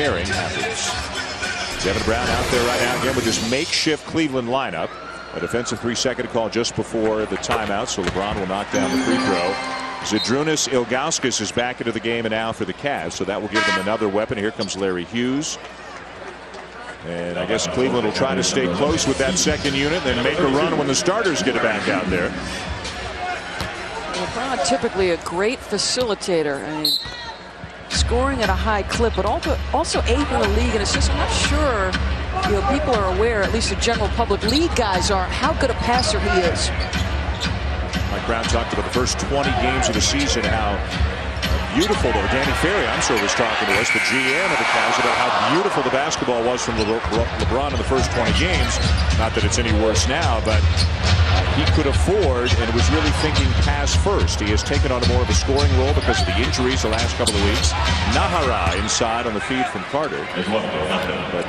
pairing happens. Devin Brown out there right now again with this makeshift Cleveland lineup. A defensive 3-second call just before the timeout, so LeBron will knock down the free throw. Zydrunas Ilgauskas is back into the game and now for the Cavs, so that will give them another weapon. Here comes Larry Hughes. And I guess Cleveland will try to stay close with that second unit, then make a run when the starters get it back out there. LeBron typically a great facilitator. I mean, scoring at a high clip, but also eighth in the league in assists. I'm not sure people are aware, at least the general public, league guys are, how good a passer he is. Mike Brown talked about the first 20 games of the season, how beautiful, though. Danny Ferry, I'm sure, was talking to us, the GM of the Cavs, about how beautiful the basketball was from LeBron in the first 20 games. Not that it's any worse now, but he could afford and was really thinking pass first. He has taken on more of a scoring role because of the injuries the last couple of weeks. Nahara inside on the feed from Carter. But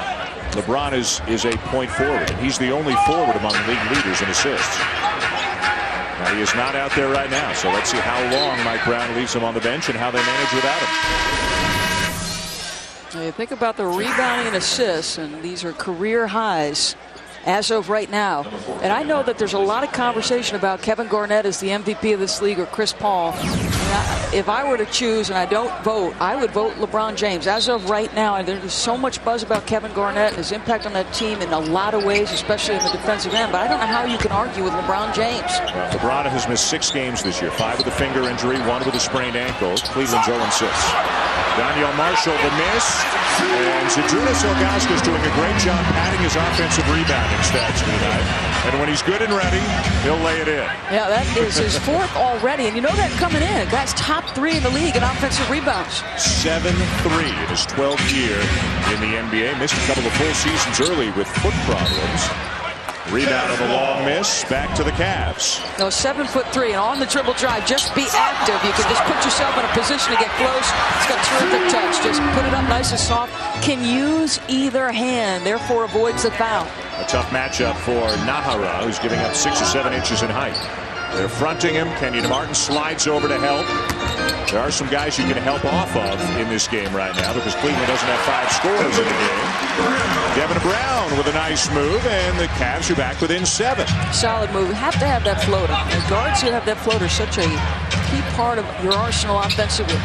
LeBron is a point forward, and he's the only forward among league leaders in assists. Now, he is not out there right now, so let's see how long Mike Brown leaves him on the bench and how they manage without him. Now you think about the rebounding and assists, and these are career highs as of right now. And I know that there's a lot of conversation about Kevin Garnett as the MVP of this league or Chris Paul. If I were to choose, and I don't vote, I would vote LeBron James. As of right now, and there's so much buzz about Kevin Garnett and his impact on that team in a lot of ways, especially in the defensive end. But I don't know how you can argue with LeBron James. Well, LeBron has missed 6 games this year. 5 with a finger injury, 1 with a sprained ankle. Cleveland's 0-6. Daniel Marshall the miss. And Zydrunas Ilgauskas doing a great job padding his offensive rebounding stats tonight. And when he's good and ready, he'll lay it in. Yeah, that is his 4th already. And you know that coming in. Guy's top 3 in the league in offensive rebounds. 7-3 in his 12th year in the NBA. Missed a couple of full seasons early with foot problems. Rebound on the long miss. Back to the Cavs. No, 7'3" and on the dribble drive. Just be active. You can just put yourself in a position to get close. It's got terrific touch. Just put it up nice and soft. Can use either hand, therefore avoids the foul. A tough matchup for Nahara, who's giving up 6 or 7 inches in height. They're fronting him. Kenyon Martin slides over to help. There are some guys you can help off of in this game right now because Cleveland doesn't have 5 scorers in the game. Devin Brown with a nice move, and the Cavs are back within 7. Solid move. You have to have that floater. The guards who have that floater is such a key part of your arsenal offensively.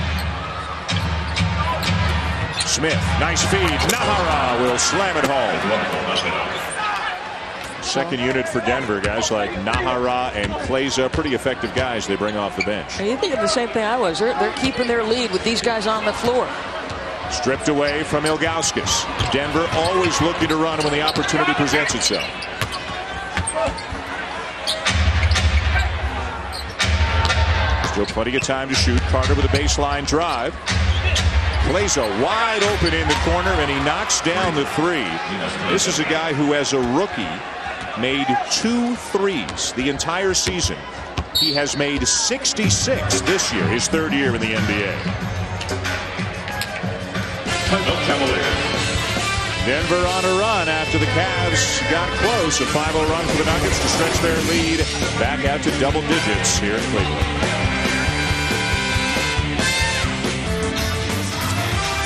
Smith, nice feed. Nahara will slam it home. Second unit for Denver, guys like Nahara and Kleza, pretty effective guys they bring off the bench. And you think of the same thing I was. They're keeping their lead with these guys on the floor. Stripped away from Ilgauskas. Denver always looking to run when the opportunity presents itself. Still plenty of time to shoot. Carter with a baseline drive. Kleza wide open in the corner, and he knocks down the 3. This is a guy who, as a rookie, made 2 threes the entire season. He has made 66 this year, his 3rd year in the NBA. Denver on a run after the Cavs got close. A 5-0 run for the Nuggets to stretch their lead back out to double digits here in Cleveland.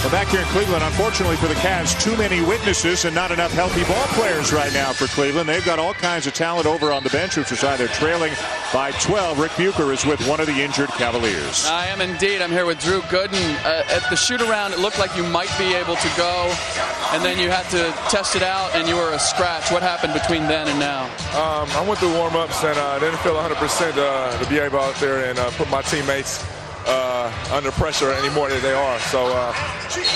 Well, back here in Cleveland, unfortunately for the Cavs, too many witnesses and not enough healthy ball players right now for Cleveland. They've got all kinds of talent over on the bench, which is either trailing by 12. Rick Bucher is with one of the injured Cavaliers. I am indeed. I'm here with Drew Gooden. At the shoot-around, it looked like you might be able to go, and then you had to test it out, and you were a scratch. What happened between then and now? I went through warm-ups, and I didn't feel 100% to be able out there and put my teammates under pressure any more than they are. So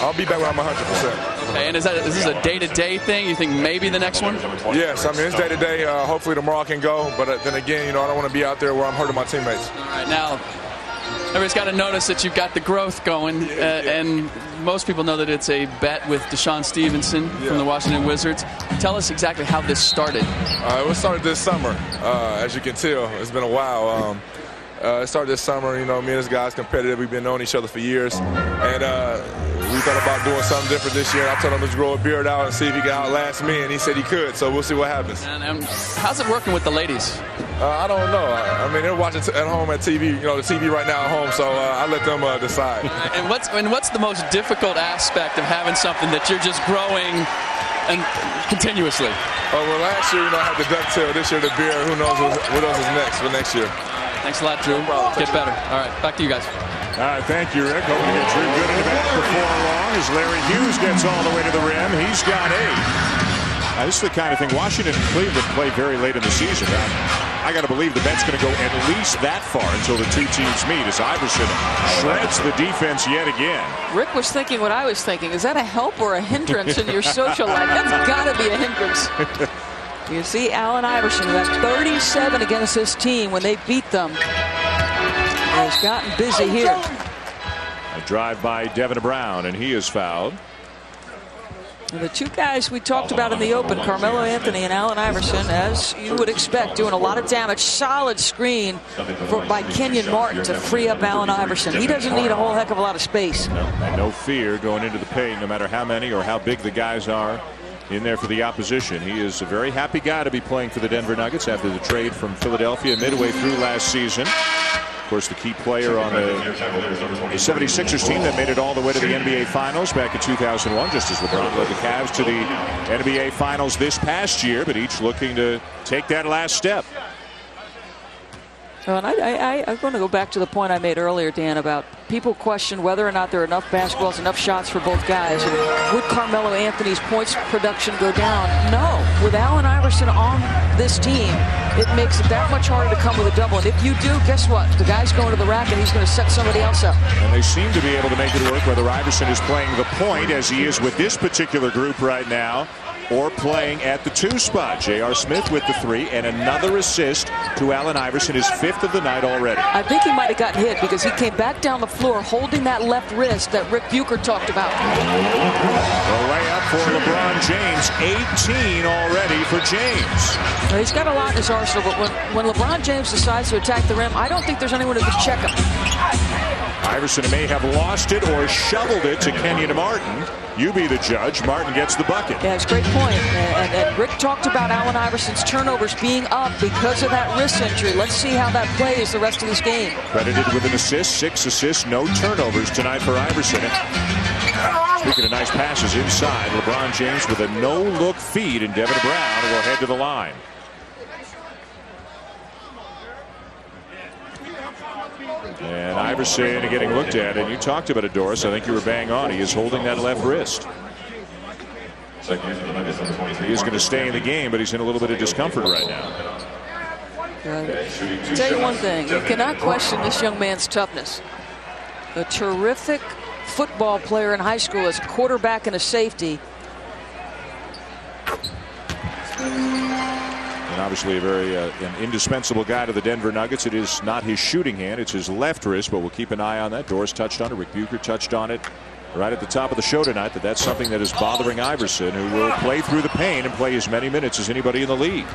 I'll be back when I'm 100%. Okay, and is this a day-to-day thing? You think maybe the next one? Yes, I mean, it's day-to-day. Hopefully tomorrow I can go. But then again, I don't want to be out there where I'm hurting my teammates. All right, now, everybody's got to notice that you've got the growth going. And most people know that it's a bet with Deshaun Stevenson from the Washington Wizards. Tell us exactly how this started. It started this summer. As you can tell, it's been a while. It started this summer. Me and this guy's competitive. We've been knowing each other for years. And we thought about doing something different this year. I told him to grow a beard out and see if he could outlast me, and he said he could. So we'll see what happens. And how's it working with the ladies? I don't know. I mean, they're watching at home at TV. You know, the TV right now at home. So I let them decide. And what's the most difficult aspect of having something that you're just growing and continuously? Oh, well, last year, I had the ducktail. This year, the beard. Who knows what else is next for next year? Thanks a lot, Drew. Get better. All right, back to you guys. All right, thank you, Rick. Hoping to get Drew good in the back before long as Larry Hughes gets all the way to the rim. He's got 8. This is the kind of thing Washington and Cleveland play very late in the season. I got to believe the bet's going to go at least that far until the two teams meet as Iverson shreds the defense yet again. Rick was thinking what I was thinking. Is that a help or a hindrance in your social life? That's got to be a hindrance. You see Allen Iverson, who has 37 against this team when they beat them, has gotten busy here. A drive by Devin Brown, and he is fouled. And the two guys we talked about in the open, Carmelo Anthony and Allen Iverson, as you would expect, doing a lot of damage. Solid screen by Kenyon Martin to free up Allen Iverson. He doesn't need a whole heck of a lot of space. No fear going into the paint, no matter how many or how big the guys are in there for the opposition. He is a very happy guy to be playing for the Denver Nuggets after the trade from Philadelphia midway through last season. Of course, the key player on the 76ers team that made it all the way to the NBA Finals back in 2001, just as LeBron led the Cavs to the NBA Finals this past year, but each looking to take that last step. Well, and I'm going to go back to the point I made earlier, Dan, about people question whether or not there are enough basketballs, enough shots for both guys. Would Carmelo Anthony's points production go down? No. With Allen Iverson on this team, it makes it that much harder to come with a double. And if you do, guess what? The guy's going to the rack and he's going to set somebody else up. And they seem to be able to make it work, whether Iverson is playing the point, as he is with this particular group right now, or playing at the 2 spot. J.R. Smith with the 3 and another assist to Allen Iverson, his 5th of the night already. I think he might have gotten hit because he came back down the floor holding that left wrist that Rick Bucher talked about. The layup for LeBron James, 18 already for James. Now, he's got a lot in his arsenal, but when LeBron James decides to attack the rim, I don't think there's anyone who can check him. Iverson may have lost it or shoveled it to Kenyon Martin. You be the judge. Martin gets the bucket. Yeah, it's a great point. And Rick talked about Allen Iverson's turnovers being up because of that wrist injury. Let's see how that plays the rest of this game. Credited with an assist, 6 assists, no turnovers tonight for Iverson. Speaking of nice passes inside, LeBron James with a no-look feed, and Devin Brown will head to the line. And Iverson getting looked at, and you talked about it, Doris. I think you were bang on. He is holding that left wrist. He is going to stay in the game, but he's in a little bit of discomfort right now. I'll tell you one thing. You cannot question this young man's toughness. A terrific football player in high school as a quarterback and a safety. And obviously a very an indispensable guy to the Denver Nuggets. It is not his shooting hand, it's his left wrist, but we'll keep an eye on that. Doris touched on it. Rick Bucher touched on it right at the top of the show tonight, that's something that is bothering Iverson, who will play through the pain and play as many minutes as anybody in the league.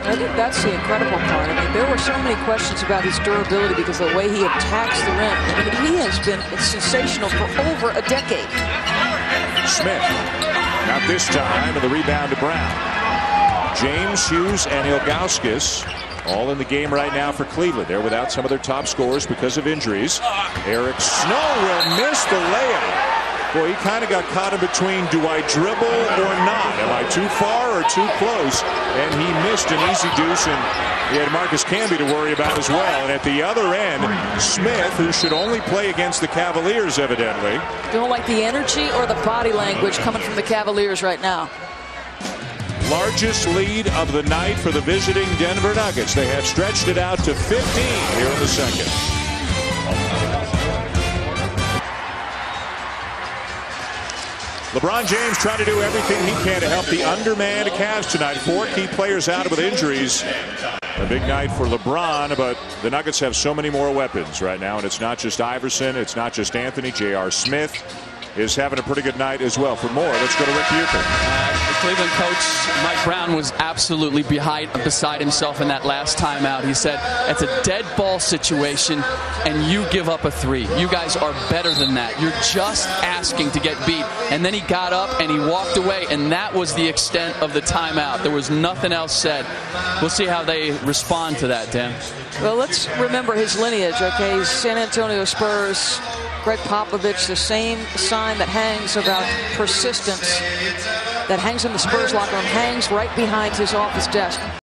I think that's the incredible part. I mean, there were so many questions about his durability because of the way he attacks the rim. I mean, he has been sensational for over a decade. Smith, not this time, and the rebound to Brown. James, Hughes, and Ilgauskas all in the game right now for Cleveland. They're without some of their top scorers because of injuries. Eric Snow will miss the layup. Boy, he kind of got caught in between, do I dribble or not? Am I too far or too close? And he missed an easy deuce, and he had Marcus Camby to worry about as well. And at the other end, Smith, who should only play against the Cavaliers evidently. Don't like the energy or the body language coming from the Cavaliers right now. Largest lead of the night for the visiting Denver Nuggets. They have stretched it out to 15 here in the second. LeBron James trying to do everything he can to help the undermanned Cavs tonight. 4 key players out with injuries. A big night for LeBron, but the Nuggets have so many more weapons right now, and it's not just Iverson, it's not just Anthony, J.R. Smith. is having a pretty good night as well. For more, let's go to Rick Bucher. The Cleveland coach, Mike Brown, was absolutely beside himself in that last timeout. He said, it's a dead ball situation, and you give up a 3. You guys are better than that. You're just asking to get beat. And then he got up and he walked away, and that was the extent of the timeout. There was nothing else said. We'll see how they respond to that, Dan. Well, let's remember his lineage, okay? He's San Antonio Spurs, Greg Popovich, the same sign that hangs about persistence that hangs in the Spurs locker room hangs right behind his office desk.